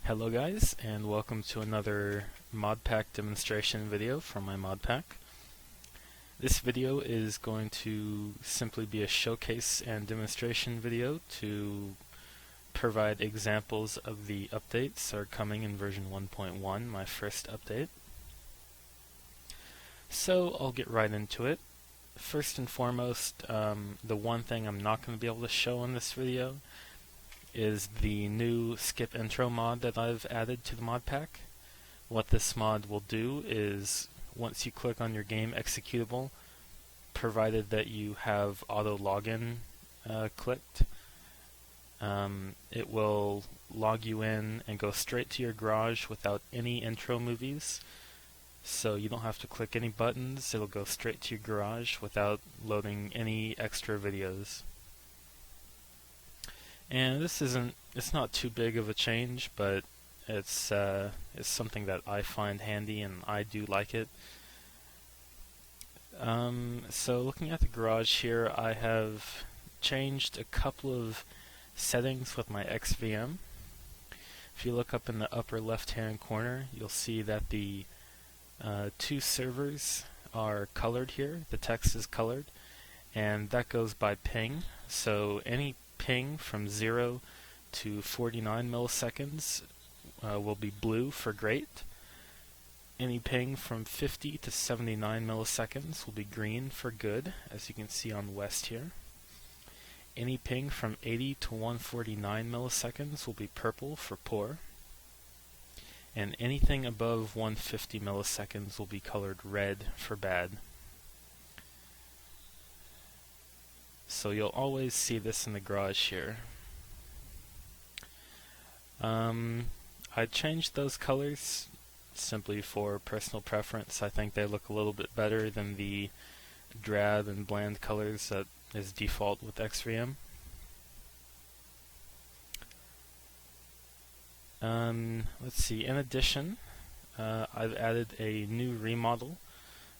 Hello guys, and welcome to another ModPack demonstration video from my ModPack. This video is going to simply be a showcase and demonstration video to provide examples of the updates that are coming in version 1.1, my first update. So I'll get right into it. First and foremost, the one thing I'm not going to be able to show in this video is the new skip intro mod that I've added to the ModPack. What this mod will do is, once you click on your game executable, provided that you have auto login clicked, it will log you in and go straight to your garage without any intro movies. So you don't have to click any buttons, it'll go straight to your garage without loading any extra videos. And it's not too big of a change, but it's something that I find handy and I do like it. So looking at the garage here, I have changed a couple of settings with my XVM. If you look up in the upper left hand corner, you'll see that the two servers are colored here. The text is colored, and that goes by ping. So any ping from 0 to 49 milliseconds will be blue for great. Any ping from 50 to 79 milliseconds will be green for good, as you can see on west here. Any ping from 80 to 149 milliseconds will be purple for poor. And anything above 150 milliseconds will be colored red for bad. So you'll always see this in the garage here. I changed those colors simply for personal preference. I think they look a little bit better than the drab and bland colors that is default with XVM. Let's see, in addition, I've added a new remodel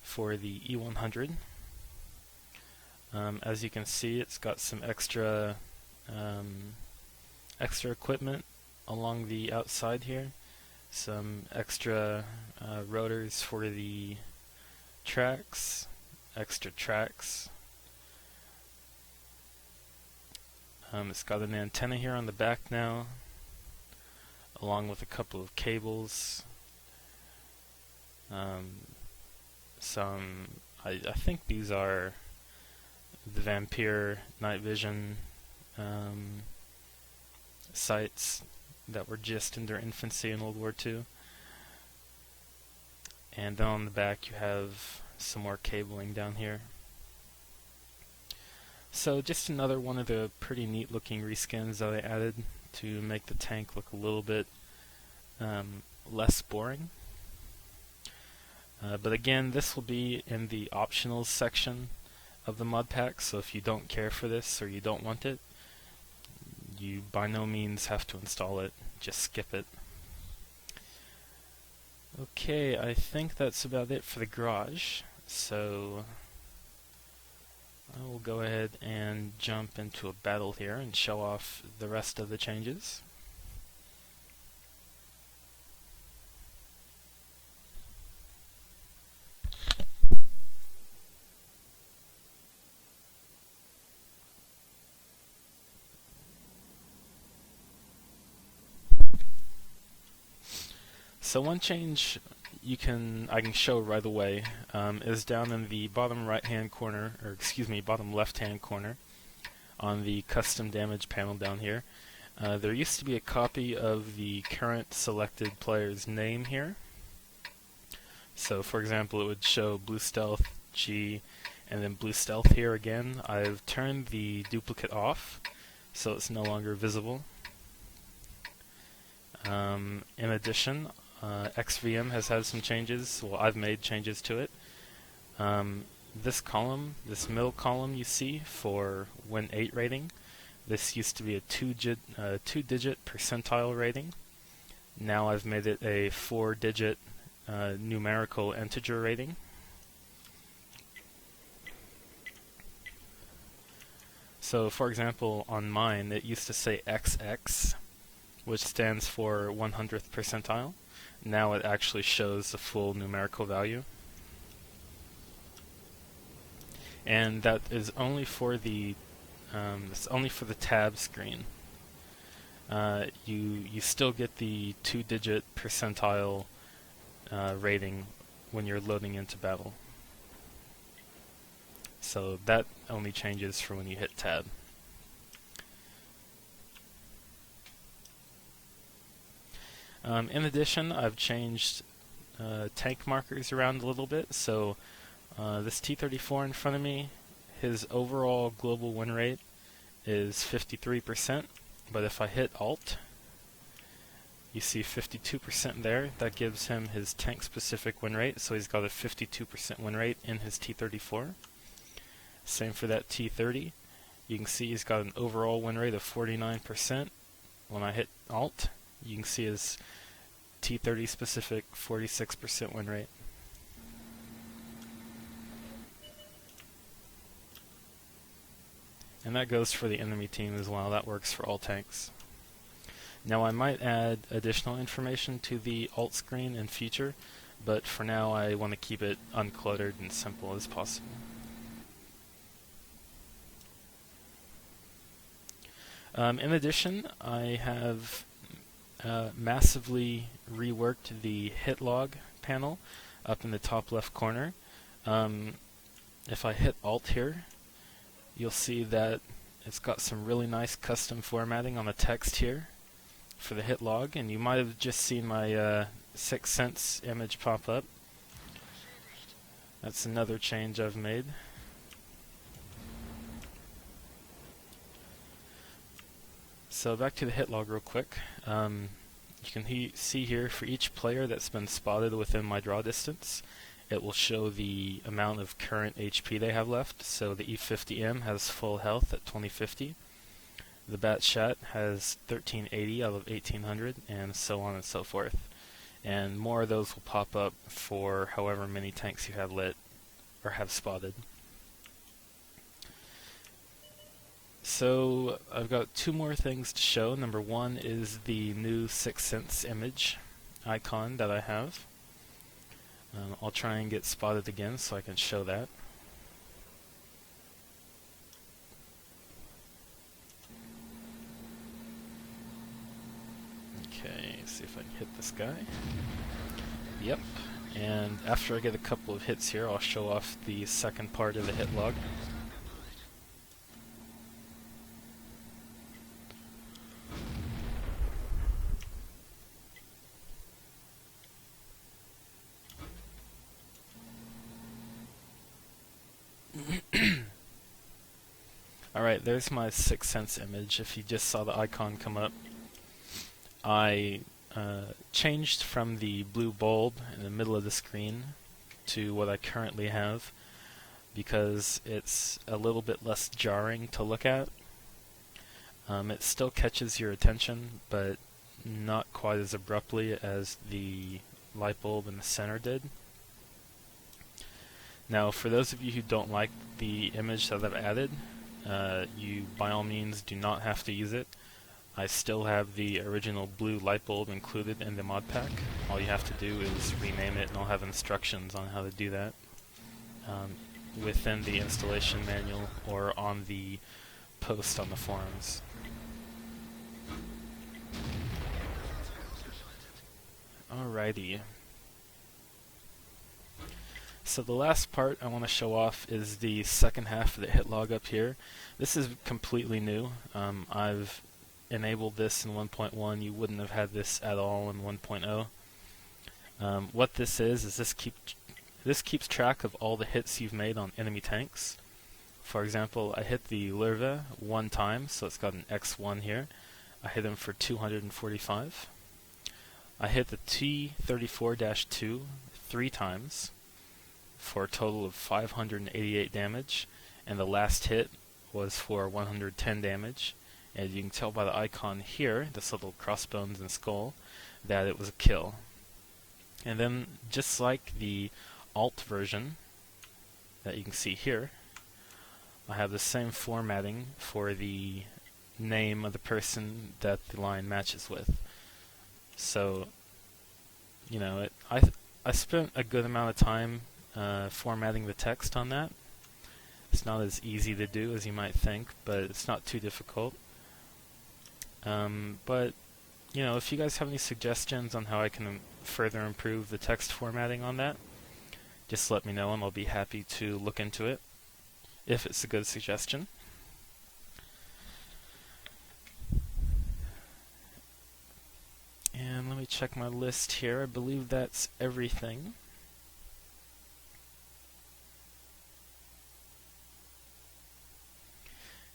for the E100. As you can see, it's got some extra equipment along the outside here, some extra rotors for the tracks, extra tracks. It's got an antenna here on the back now, along with a couple of cables. I think these are the Vampire night vision sights that were just in their infancy in World War II. And then on the back you have some more cabling down here. So just another one of the pretty neat looking reskins that I added to make the tank look a little bit less boring. But again, this will be in the optionals section of the ModPack, so if you don't care for this or you don't want it, you by no means have to install it, just skip it. Okay, I think that's about it for the garage, so I will go ahead and jump into a battle here and show off the rest of the changes. So one change I can show right away is down in the bottom right hand corner, or excuse me, bottom left hand corner on the custom damage panel down here. There used to be a copy of the current selected player's name here. So for example, it would show Blue Stealth G and then Blue Stealth here again. I've turned the duplicate off, so it's no longer visible. In addition, XVM has had some changes. Well, I've made changes to it. This column, this middle column you see for Win 8 rating, this used to be a two-digit percentile rating. Now I've made it a 4-digit numerical integer rating. So for example, on mine it used to say XX, which stands for 100th percentile. Now it actually shows the full numerical value. And that is only for the tab screen. You still get the 2-digit percentile rating when you're loading into battle. So that only changes for when you hit tab. In addition, I've changed tank markers around a little bit. So this T-34 in front of me, his overall global win rate is 53%, but if I hit Alt, you see 52% there. That gives him his tank-specific win rate, so he's got a 52% win rate in his T-34. Same for that T-30. You can see he's got an overall win rate of 49%. When I hit Alt, you can see his T-30 specific 46% win rate. And that goes for the enemy team as well. That works for all tanks. Now I might add additional information to the alt screen in future, but for now I want to keep it uncluttered and simple as possible. In addition, I have massively reworked the hit log panel up in the top left corner. If I hit Alt here, you'll see that it's got some really nice custom formatting on the text here for the hit log, and you might have just seen my 6 cents image pop up. That's another change I've made. So back to the hit log real quick. You can see here for each player that's been spotted within my draw distance, it will show the amount of current HP they have left. So the E50M has full health at 2050. The Bat Shat has 1380 out of 1800, and so on and so forth. And more of those will pop up for however many tanks you have lit or have spotted. So I've got 2 more things to show. Number 1 is the new 6 cents image icon that I have. I'll try and get spotted again so I can show that. Okay, see if I can hit this guy. Yep. And after I get a couple of hits here, I'll show off the second part of the hit log. Alright, there's my 6 cents image. If you just saw the icon come up, I changed from the blue bulb in the middle of the screen to what I currently have because it's a little bit less jarring to look at. It still catches your attention, but not quite as abruptly as the light bulb in the center did. Now, for those of you who don't like the image that I've added, you by all means do not have to use it. I still have the original blue light bulb included in the mod pack. All you have to do is rename it, and I'll have instructions on how to do that within the installation manual or on the post on the forums. Alrighty. So the last part I want to show off is the second half of the hit log up here. This is completely new. I've enabled this in 1.1. You wouldn't have had this at all in 1.0. What this is this keeps track of all the hits you've made on enemy tanks. For example, I hit the Lurva 1 time, so it's got an X1 here. I hit him for 245. I hit the T-34-2 3 times for a total of 588 damage, and the last hit was for 110 damage. And you can tell by the icon here, this little crossbones and skull, that it was a kill. And then, just like the alt version that you can see here, I have the same formatting for the name of the person that the line matches with. So, you know, I spent a good amount of time formatting the text on that. It's not as easy to do as you might think, but it's not too difficult. But, you know, if you guys have any suggestions on how I can further improve the text formatting on that, just let me know and I'll be happy to look into it, if it's a good suggestion. And let me check my list here. I believe that's everything.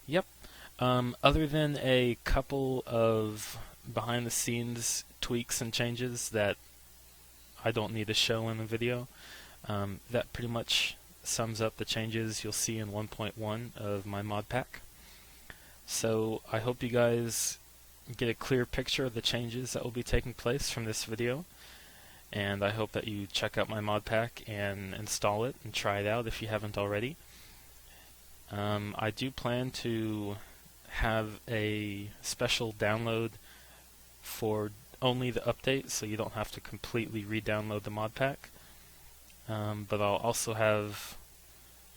Yep. Other than a couple of behind-the-scenes tweaks and changes that I don't need to show in the video, that pretty much sums up the changes you'll see in 1.1 of my ModPack. So I hope you guys get a clear picture of the changes that will be taking place from this video, and I hope that you check out my ModPack and install it and try it out if you haven't already. I do plan to have a special download for only the update, so you don't have to completely re-download the ModPack. But I'll also have,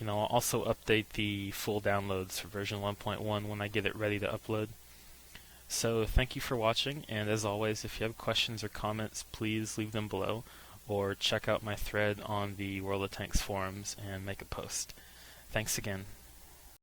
I'll also update the full downloads for version 1.1 when I get it ready to upload. So thank you for watching, and as always, if you have questions or comments, please leave them below, or check out my thread on the World of Tanks forums and make a post. Thanks again.